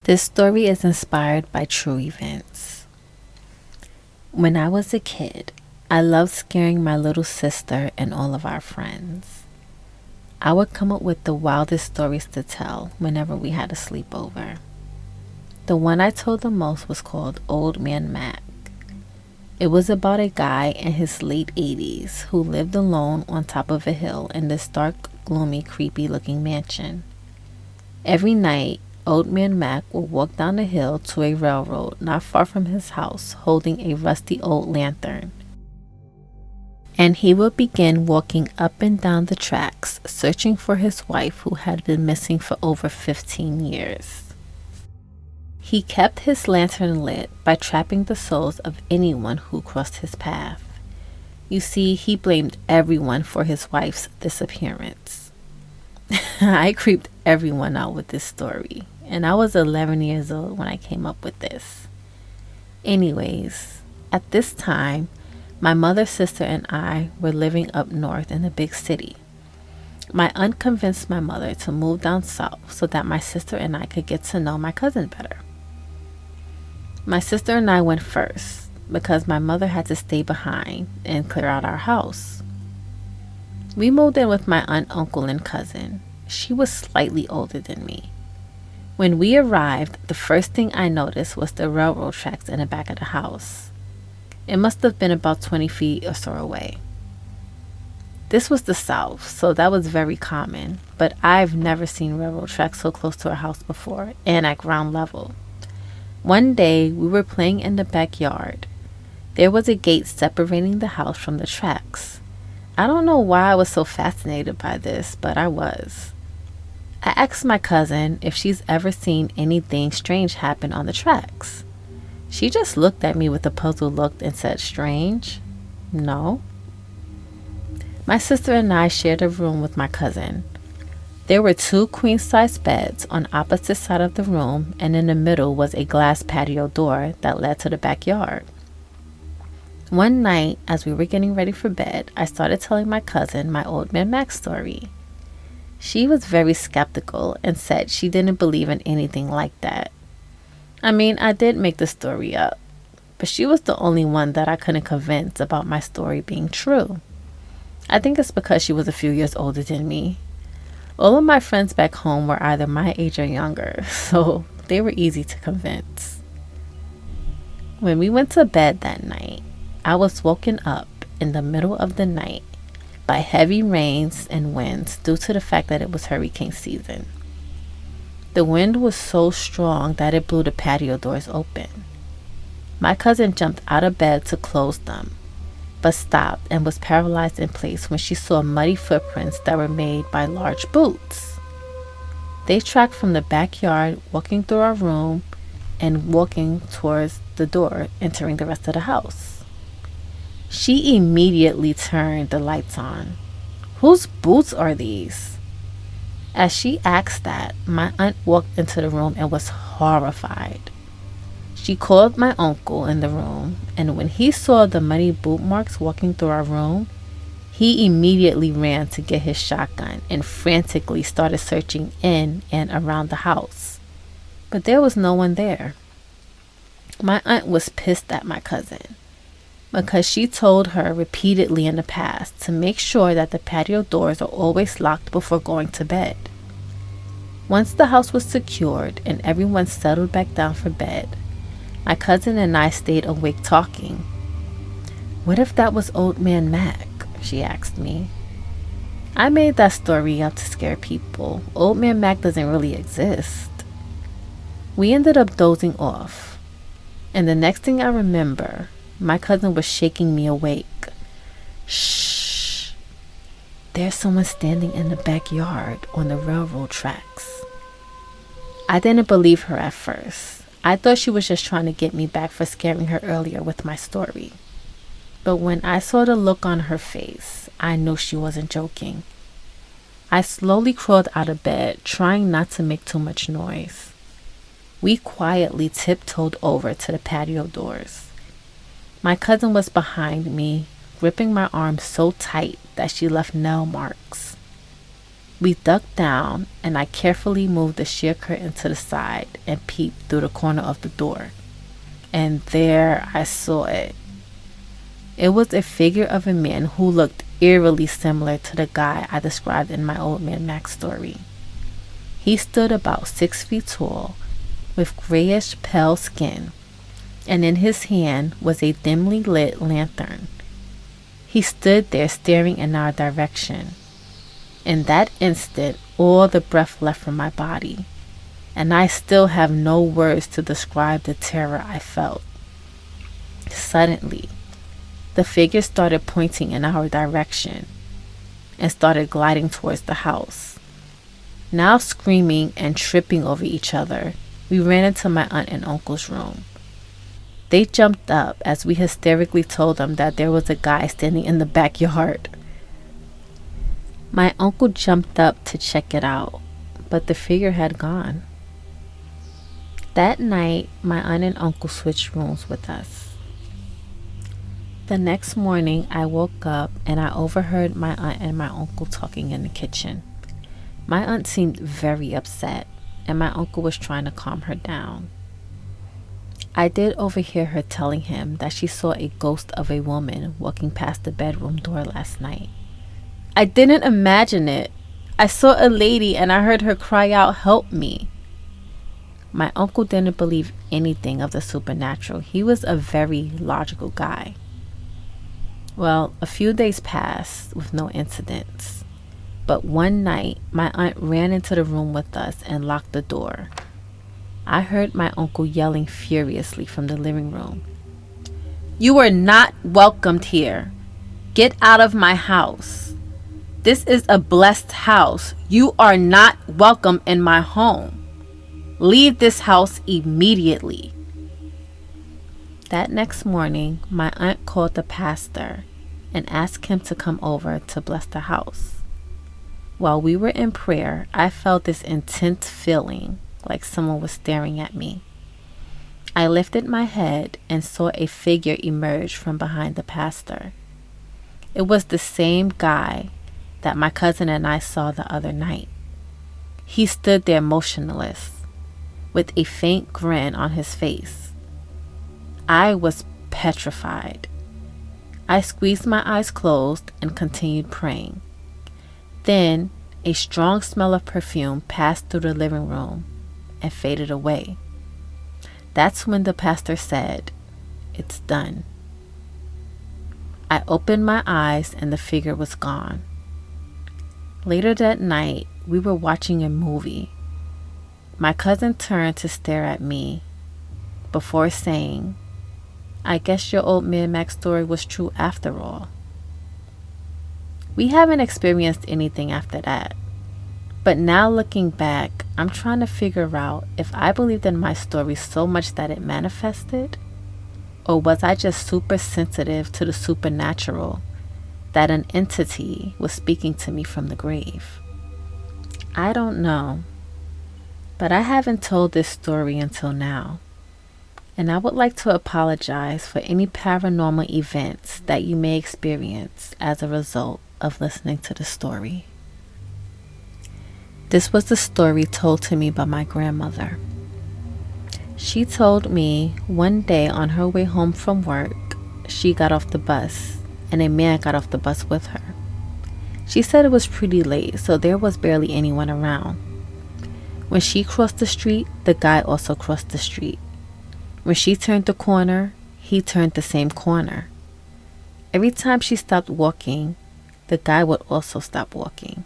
This story is inspired by true events. When I was a kid, I loved scaring my little sister and all of our friends. I would come up with the wildest stories to tell whenever we had a sleepover. The one I told the most was called Old Man Mac. It was about a guy in his late 80s who lived alone on top of a hill in this dark, gloomy, creepy-looking mansion. Every night, Old Man Mac would walk down the hill to a railroad not far from his house holding a rusty old lantern. And he would begin walking up and down the tracks searching for his wife who had been missing for over 15 years. He kept his lantern lit by trapping the souls of anyone who crossed his path. You see, he blamed everyone for his wife's disappearance. I creeped everyone out with this story, and I was 11 years old when I came up with this. Anyways, at this time, my mother, sister, and I were living up north in a big city. My aunt convinced my mother to move down south so that my sister and I could get to know my cousin better. My sister and I went first because my mother had to stay behind and clear out our house. We moved in with my aunt, uncle, and cousin. She was slightly older than me. When we arrived, the first thing I noticed was the railroad tracks in the back of the house. It must have been about 20 feet or so away. This was the South, so that was very common, but I've never seen railroad tracks so close to our house before and at ground level. One day, we were playing in the backyard. There was a gate separating the house from the tracks. I don't know why I was so fascinated by this, but I was. I asked my cousin if she's ever seen anything strange happen on the tracks. She just looked at me with a puzzled look and said, "Strange? No." My sister and I shared a room with my cousin. There were 2 queen-size beds on opposite sides of the room, and in the middle was a glass patio door that led to the backyard. One night, as we were getting ready for bed, I started telling my cousin my Old Man Mac story. She was very skeptical and said she didn't believe in anything like that. I mean, I did make the story up, but she was the only one that I couldn't convince about my story being true. I think it's because she was a few years older than me. All of my friends back home were either my age or younger, so they were easy to convince. When we went to bed that night, I was woken up in the middle of the night by heavy rains and winds due to the fact that it was hurricane season. The wind was so strong that it blew the patio doors open. My cousin jumped out of bed to close them, but stopped and was paralyzed in place when she saw muddy footprints that were made by large boots. They tracked from the backyard, walking through our room and walking towards the door, entering the rest of the house. She immediately turned the lights on. "Whose boots are these?" As she asked that, my aunt walked into the room and was horrified. She called my uncle in the room, and when he saw the muddy boot marks walking through our room, he immediately ran to get his shotgun and frantically started searching in and around the house. But there was no one there. My aunt was pissed at my cousin because she told her repeatedly in the past to make sure that the patio doors are always locked before going to bed. Once the house was secured and everyone settled back down for bed, my cousin and I stayed awake talking. "What if that was Old Man Mac?" she asked me. I made that story up to scare people. Old Man Mac doesn't really exist. We ended up dozing off, and the next thing I remember, my cousin was shaking me awake. "Shh! There's someone standing in the backyard on the railroad tracks." I didn't believe her at first. I thought she was just trying to get me back for scaring her earlier with my story. But when I saw the look on her face, I knew she wasn't joking. I slowly crawled out of bed, trying not to make too much noise. We quietly tiptoed over to the patio doors. My cousin was behind me, gripping my arm so tight that she left nail marks. We ducked down, and I carefully moved the sheer curtain to the side and peeped through the corner of the door. And there I saw it. It was a figure of a man who looked eerily similar to the guy I described in my Old Man Mac story. He stood about 6 feet tall, with grayish pale skin, and in his hand was a dimly lit lantern. He stood there staring in our direction. In that instant, all the breath left from my body, and I still have no words to describe the terror I felt. Suddenly, the figure started pointing in our direction and started gliding towards the house. Now screaming and tripping over each other, we ran into my aunt and uncle's room. They jumped up as we hysterically told them that there was a guy standing in the backyard. My uncle jumped up to check it out, but the figure had gone. That night, my aunt and uncle switched rooms with us. The next morning, I woke up and I overheard my aunt and my uncle talking in the kitchen. My aunt seemed very upset, and my uncle was trying to calm her down. I did overhear her telling him that she saw a ghost of a woman walking past the bedroom door last night. I didn't imagine it. I saw a lady and I heard her cry out, "Help me." My uncle didn't believe anything of the supernatural. He was a very logical guy. Well, a few days passed with no incidents. But one night, my aunt ran into the room with us and locked the door. I heard my uncle yelling furiously from the living room. "You are not welcomed here. Get out of my house. This is a blessed house. You are not welcome in my home. Leave this house immediately." That next morning, my aunt called the pastor and asked him to come over to bless the house. While we were in prayer, I felt this intense feeling like someone was staring at me. I lifted my head and saw a figure emerge from behind the pastor. It was the same guy that my cousin and I saw the other night. He stood there motionless, with a faint grin on his face. I was petrified. I squeezed my eyes closed and continued praying. Then, a strong smell of perfume passed through the living room and faded away. That's when the pastor said, "It's done." I opened my eyes and the figure was gone. Later that night, we were watching a movie. My cousin turned to stare at me before saying, "I guess your Old Man Mac story was true after all." We haven't experienced anything after that. But now looking back, I'm trying to figure out if I believed in my story so much that it manifested, or was I just super sensitive to the supernatural, that an entity was speaking to me from the grave. I don't know, but I haven't told this story until now, and I would like to apologize for any paranormal events that you may experience as a result of listening to the story. This was the story told to me by my grandmother. She told me one day on her way home from work, she got off the bus and a man got off the bus with her. She said it was pretty late, so there was barely anyone around. When she crossed the street, the guy also crossed the street. When she turned the corner, he turned the same corner. Every time she stopped walking, the guy would also stop walking.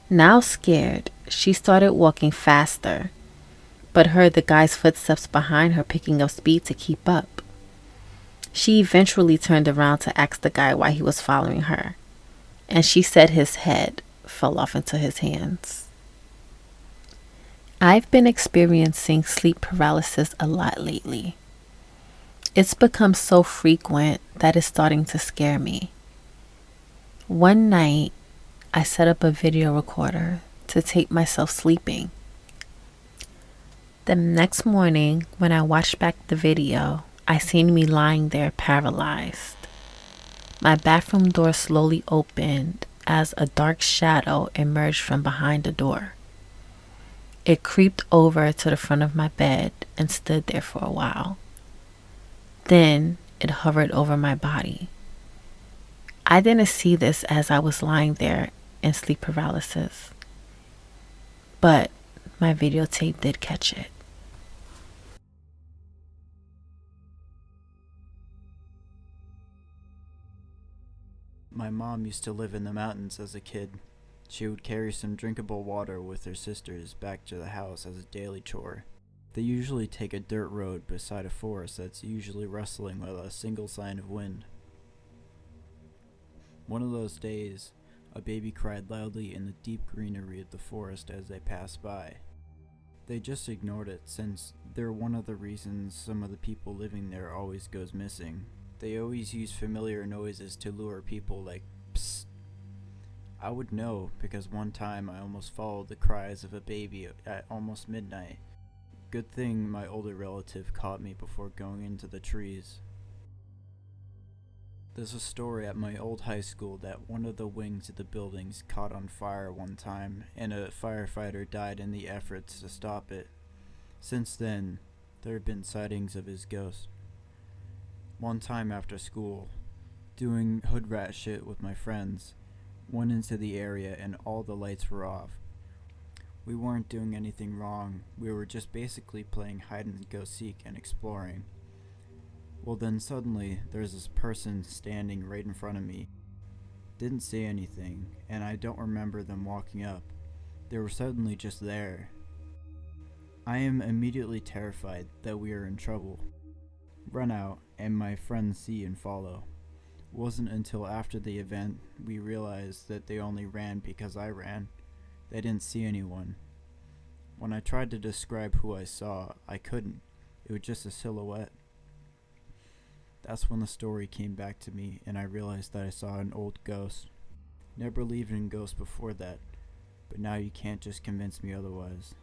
Now scared, she started walking faster, but heard the guy's footsteps behind her picking up speed to keep up. She eventually turned around to ask the guy why he was following her, and she said his head fell off into his hands. I've been experiencing sleep paralysis a lot lately. It's become so frequent that it's starting to scare me. One night, I set up a video recorder to tape myself sleeping. The next morning, when I watched back the video, I seen me lying there paralyzed. My bathroom door slowly opened as a dark shadow emerged from behind the door. It creeped over to the front of my bed and stood there for a while. Then it hovered over my body. I didn't see this as I was lying there in sleep paralysis, but my videotape did catch it. My mom used to live in the mountains as a kid. She would carry some drinkable water with her sisters back to the house as a daily chore. They usually take a dirt road beside a forest that's usually rustling without a single sign of wind. One of those days, a baby cried loudly in the deep greenery of the forest as they passed by. They just ignored it since they're one of the reasons some of the people living there always goes missing. They always use familiar noises to lure people like psst. I would know because one time I almost followed the cries of a baby at almost midnight. Good thing my older relative caught me before going into the trees. There's a story at my old high school that one of the wings of the buildings caught on fire one time and a firefighter died in the efforts to stop it. Since then, there have been sightings of his ghost. One time after school, doing hood rat shit with my friends, went into the area and all the lights were off. We weren't doing anything wrong, we were just basically playing hide and go seek and exploring. Well then suddenly, there's this person standing right in front of me. Didn't say anything, and I don't remember them walking up. They were suddenly just there. I am immediately terrified that we are in trouble. Run out, and my friends see and follow. It wasn't until after the event we realized that they only ran because I ran. They didn't see anyone. When I tried to describe who I saw, I couldn't. It was just a silhouette. That's when the story came back to me and I realized that I saw an old ghost. Never believed in ghosts before that, but now you can't just convince me otherwise.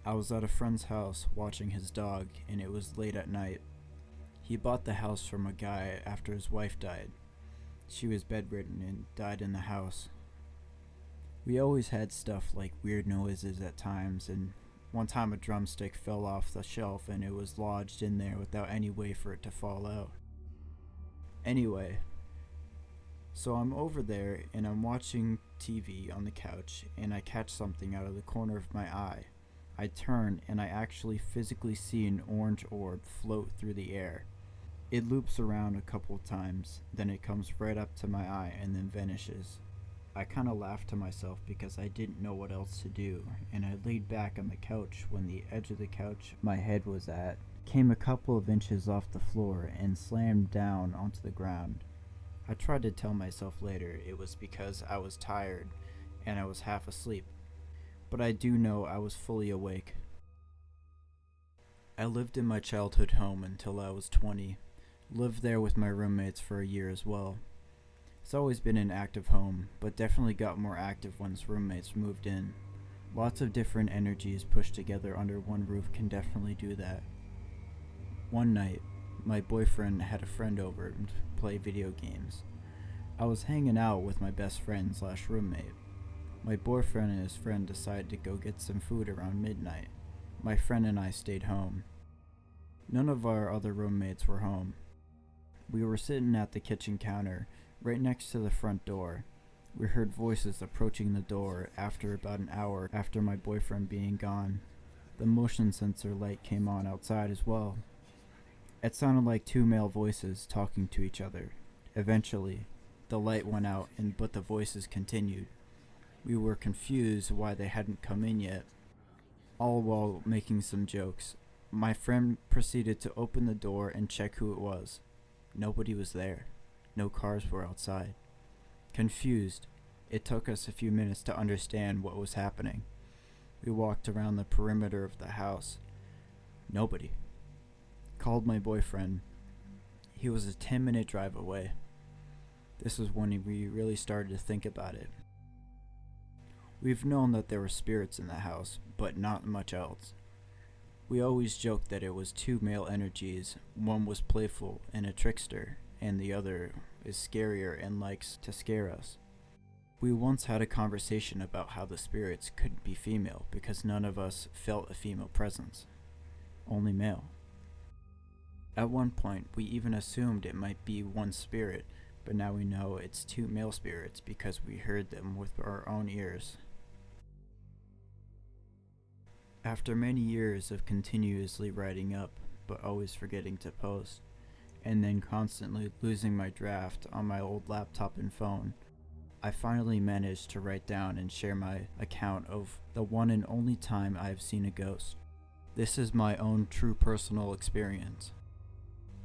I was at a friend's house watching his dog and it was late at night. He bought the house from a guy after his wife died. She was bedridden and died in the house. We always had stuff like weird noises at times, and one time a drumstick fell off the shelf and it was lodged in there without any way for it to fall out. Anyway, so I'm over there and I'm watching TV on the couch and I catch something out of the corner of my eye. I turn and I actually physically see an orange orb float through the air. It loops around a couple times, then it comes right up to my eye and then vanishes. I kinda laughed to myself because I didn't know what else to do, and I laid back on the couch when the edge of the couch my head was at came a couple of inches off the floor and slammed down onto the ground. I tried to tell myself later it was because I was tired and I was half asleep, but I do know I was fully awake. I lived in my childhood home until I was 20. Lived there with my roommates for a year as well. It's always been an active home, but definitely got more active once roommates moved in. Lots of different energies pushed together under one roof can definitely do that. One night, my boyfriend had a friend over to play video games. I was hanging out with my best friend / roommate. My boyfriend and his friend decided to go get some food around midnight. My friend and I stayed home. None of our other roommates were home. We were sitting at the kitchen counter, right next to the front door. We heard voices approaching the door after about an hour after my boyfriend being gone. The motion sensor light came on outside as well. It sounded like two male voices talking to each other. Eventually, the light went out but the voices continued. We were confused why they hadn't come in yet, all while making some jokes. My friend proceeded to open the door and check who it was. Nobody was there. No cars were outside. Confused, it took us a few minutes to understand what was happening. We walked around the perimeter of the house. Nobody. Called my boyfriend. He was a 10-minute drive away. This was when we really started to think about it. We've known that there were spirits in the house, but not much else. We always joked that it was two male energies. One was playful and a trickster, and the other is scarier and likes to scare us. We once had a conversation about how the spirits couldn't be female because none of us felt a female presence, only male. At one point, we even assumed it might be one spirit, but now we know it's two male spirits because we heard them with our own ears. After many years of continuously writing up, but always forgetting to post, and then constantly losing my draft on my old laptop and phone, I finally managed to write down and share my account of the one and only time I have seen a ghost. This is my own true personal experience.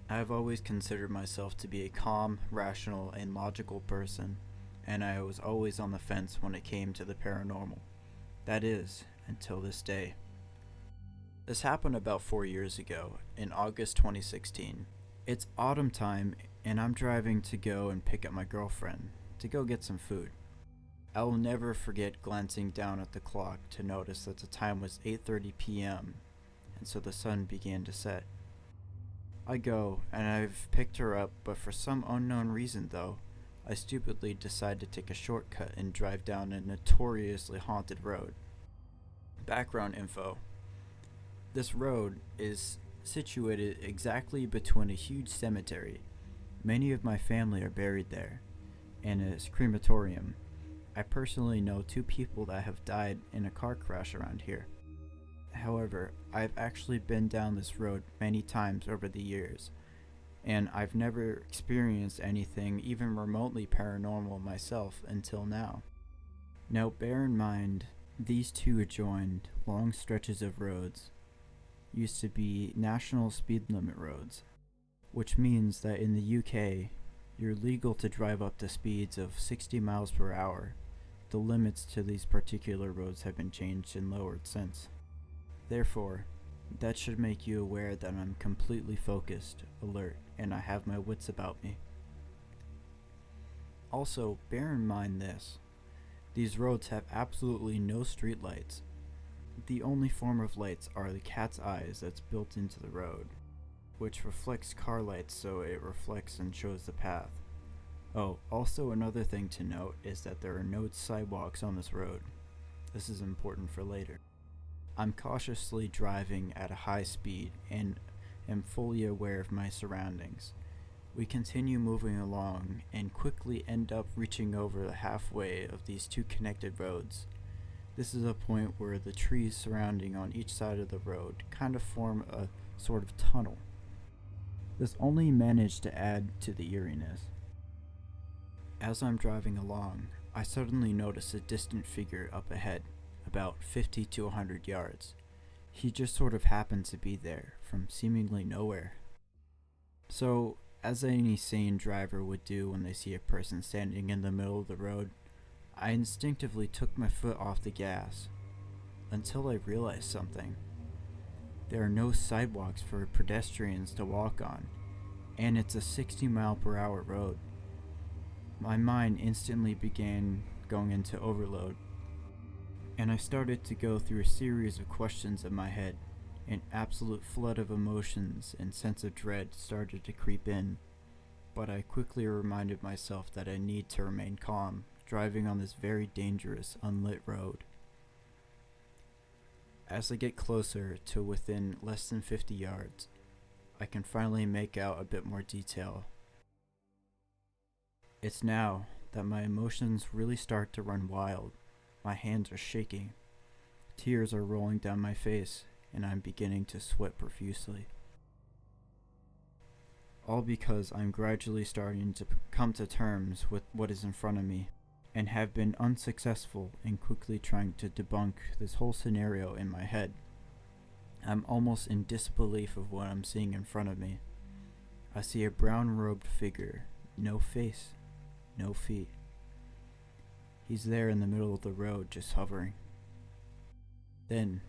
I have always considered myself to be a calm, rational, and logical person, and I was always on the fence when it came to the paranormal. That is, until this day. This happened about 4 years ago, in August 2016. It's autumn time, and I'm driving to go and pick up my girlfriend, to go get some food. I will never forget glancing down at the clock to notice that the time was 8:30 p.m., and so the sun began to set. I go, and I've picked her up, but for some unknown reason though, I stupidly decide to take a shortcut and drive down a notoriously haunted road. Background info. This road is situated exactly between a huge cemetery. Many of my family are buried there, and a crematorium. I personally know 2 people that have died in a car crash around here. However, I've actually been down this road many times over the years, and I've never experienced anything even remotely paranormal myself until now. Now bear in mind, these 2 adjoined long stretches of roads used to be national speed limit roads, which means that in the UK, you're legal to drive up to speeds of 60 miles per hour. The limits to these particular roads have been changed and lowered since. Therefore, that should make you aware that I'm completely focused, alert, and I have my wits about me. Also, bear in mind this. These roads have absolutely no streetlights. The only form of lights are the cat's eyes that's built into the road, which reflects car lights so it reflects and shows the path. Oh, also another thing to note is that there are no sidewalks on this road. This is important for later. I'm cautiously driving at a high speed and am fully aware of my surroundings. We continue moving along and quickly end up reaching over the halfway of these 2 connected roads. This is a point where the trees surrounding on each side of the road kind of form a sort of tunnel. This only managed to add to the eeriness. As I'm driving along, I suddenly notice a distant figure up ahead, about 50 to 100 yards. He just sort of happened to be there, from seemingly nowhere. So, as any sane driver would do when they see a person standing in the middle of the road, I instinctively took my foot off the gas, until I realized something. There are no sidewalks for pedestrians to walk on, and it's a 60-mile-per-hour road. My mind instantly began going into overload, and I started to go through a series of questions in my head. An absolute flood of emotions and sense of dread started to creep in, but I quickly reminded myself that I need to remain calm, driving on this very dangerous, unlit road. As I get closer to within less than 50 yards, I can finally make out a bit more detail. It's now that my emotions really start to run wild. My hands are shaking. Tears are rolling down my face, and I'm beginning to sweat profusely. All because I'm gradually starting to come to terms with what is in front of me, and have been unsuccessful in quickly trying to debunk this whole scenario in my head. I'm almost in disbelief of what I'm seeing in front of me. I see a brown-robed figure, no face, no feet. He's there in the middle of the road, just hovering. Then,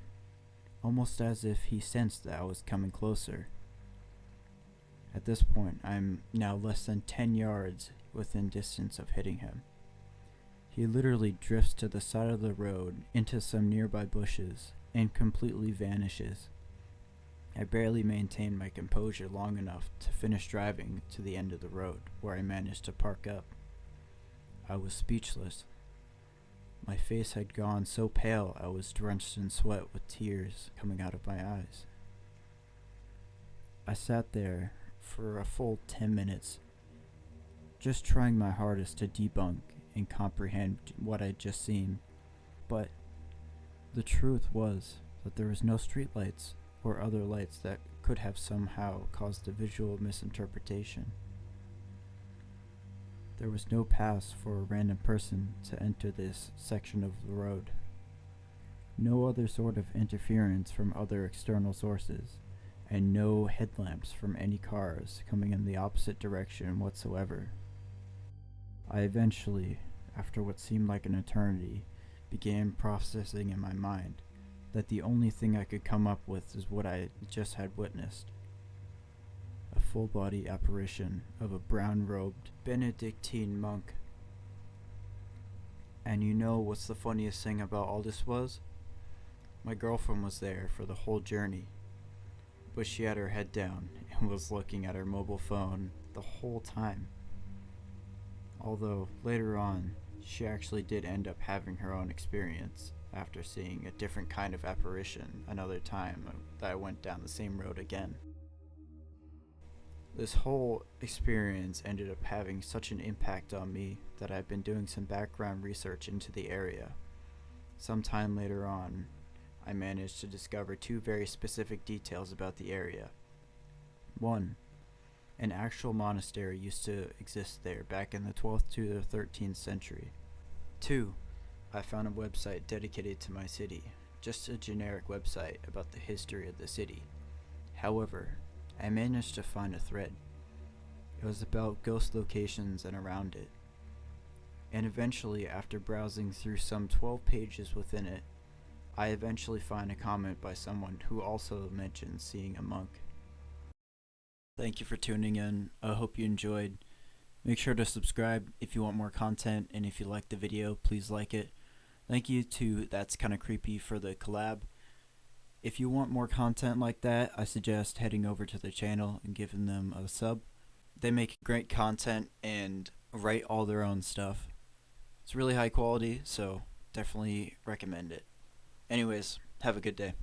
almost as if he sensed that I was coming closer. At this point, I'm now less than 10 yards within distance of hitting him. He literally drifts to the side of the road into some nearby bushes and completely vanishes. I barely maintained my composure long enough to finish driving to the end of the road, where I managed to park up. I was speechless. My face had gone so pale I was drenched in sweat with tears coming out of my eyes. I sat there for a full 10 minutes, just trying my hardest to debunk and comprehend what I'd just seen. But the truth was that there was no streetlights or other lights that could have somehow caused a visual misinterpretation. There was no pass for a random person to enter this section of the road. No other sort of interference from other external sources, and no headlamps from any cars coming in the opposite direction whatsoever. I eventually, after what seemed like an eternity, began processing in my mind that the only thing I could come up with is what I just had witnessed. A full-body apparition of a brown-robed Benedictine monk. And you know what's the funniest thing about all this was? My girlfriend was there for the whole journey, but she had her head down and was looking at her mobile phone the whole time. Although, later on, she actually did end up having her own experience after seeing a different kind of apparition another time that I went down the same road again. This whole experience ended up having such an impact on me that I've been doing some background research into the area. Sometime later on, I managed to discover two very specific details about the area. One, an actual monastery used to exist there back in the 12th to the 13th century. Two, I found a website dedicated to my city, just a generic website about the history of the city. However, I managed to find a thread. It was about ghost locations and around it. And eventually, after browsing through some 12 pages within it, I eventually find a comment by someone who also mentioned seeing a monk. Thank you for tuning in. I hope you enjoyed. Make sure to subscribe if you want more content, and if you liked the video, please like it. Thank you to That's Kinda Creepy for the collab. If you want more content like that, I suggest heading over to their channel and giving them a sub. They make great content and write all their own stuff. It's really high quality, so definitely recommend it. Anyways, have a good day.